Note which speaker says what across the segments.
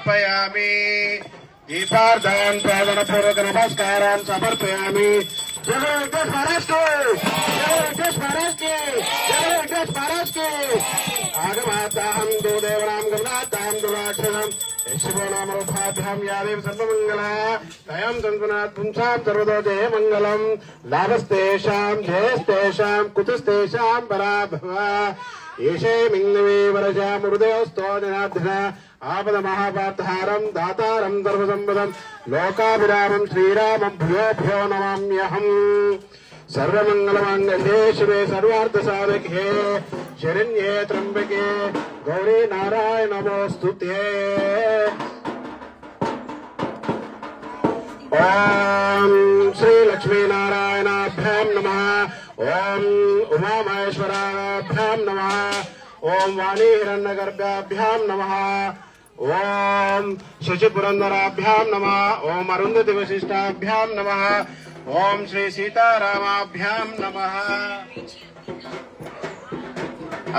Speaker 1: समर्पयामि दीपार्धन पूजनपूर्वक नमस्कारान् समर्पयामि। जय वेंकटेश महाराज की, जय वेंकटेश महाराज की, जय वेंकटेश महाराज की। आगमाताहं देवनां गमनाताहं दुराक्षरं शिवो नाम रूपाभ्यां यादेव सर्वमंगला तयं संतुनात् पुंसां सर्वतो जय मंगलम् लाभस्तेषां जयस्तेषां कुतस्तेषां पराभव येषे मिङ्गवे वरजा मुरुदयोस्तो जनार्दन आपद महापातहारं दातारं सर्वसम्पदं लोकाभिरामं श्रीरामं भूयो भूयो नमाम्यहम्। सर्वमंगलमांगल्ये शिवे सर्वार्थसाधके शरण्ये त्र्यंबके गौरी नारायण नमोस्तुते। ओम श्री लक्ष्मी नारायणाभ्यां नमः। ओम उमा महेश्वराभ्यां नमः। ओम वाणी हिरण्यगर्भाभ्यां नमः। ओम शशिपुरंदराभ्यां नमः। ओम अरुंधति वशिष्ठाभ्यां नमः। ओम श्री सीतारामाभ्यां नमः।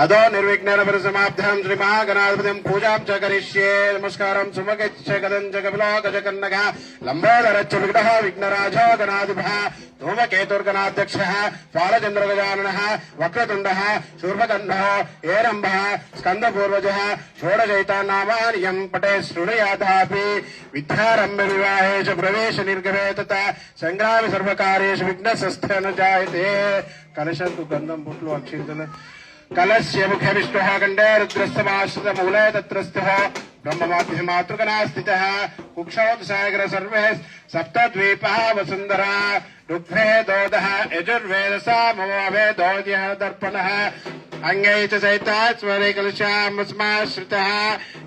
Speaker 1: अदो निर्विघ्नेन परिसमाप्तां श्री महागणाधिपतिं पूजां च करिष्ये। नमस्कारं सुमगच्छ गदं च कपिलो गजकर्णकः लम्बोदरच्च विघ्नः विघ्नराजो गणाधिपः धूमकेतुर्गणाध्यक्षः फालचन्द्रगजाननः वक्रतुण्डः शूर्पकर्णः हेरम्बः स्कन्दपूर्वजः षोडशैतान्नामानि यं पठे शृणुयादापि विद्यारम्भ विवाहे च प्रवेश निर्गमे तथा संग्रामे सर्वकार्येषु विघ्नस्तः न जायते। कलशन्तु गन्धं पुट्लु अक्षिन्तल कलस्य मुखे विष्णुः खण्डे रुद्रस्तमाश्रितमूले तत्रस्थः ब्रह्ममातृगणा स्थितः कुक्षौतसागर सर्वे सप्तद्वीपः वसुन्धरा ऋग्वेदोदः यजुर्वेदसामवेदोऽद्यः दर्पणः अंगै च सहिताः स्वरे कलशामस्माश्रितः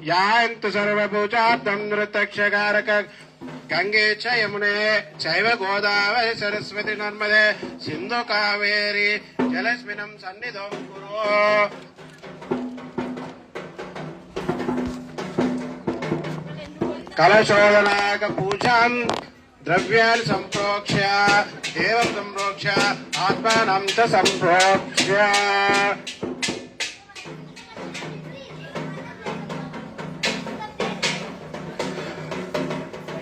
Speaker 1: यान्तु सर्वपूजार्थं नृतक्षकारक गंगे च यमुने चैव गोदावरी सरस्वती नर्मदे सिंधु कावेरी जलस्मिनं सन्निधौ कुरु। कलशोदनाक पूजां द्रव्यान् संप्रोक्ष्य देवं संप्रोक्ष्य आत्मानं च संप्रोक्ष्य।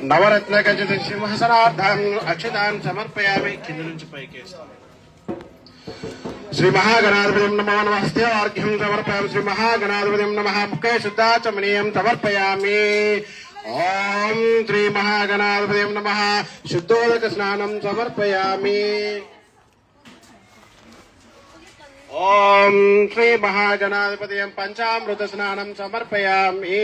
Speaker 1: नवरत्न खचित सिंहासनार्थं अक्षतान् समर्पयामि। किंद నుంచి పైకి श्री महागणाधिपतिं नमः। नमस्ते अर्घ्यं समर्पयामि। श्री महागणाधिपतिं नमः। मुखे शुद्धाचमनीयं समर्पयामि। ओम श्री महागणाधिपतिं नमः। शुद्धोदक स्नानं समर्पयामि। ओम श्री महागणाधिपतिं पंचामृत स्नानं समर्पयामि।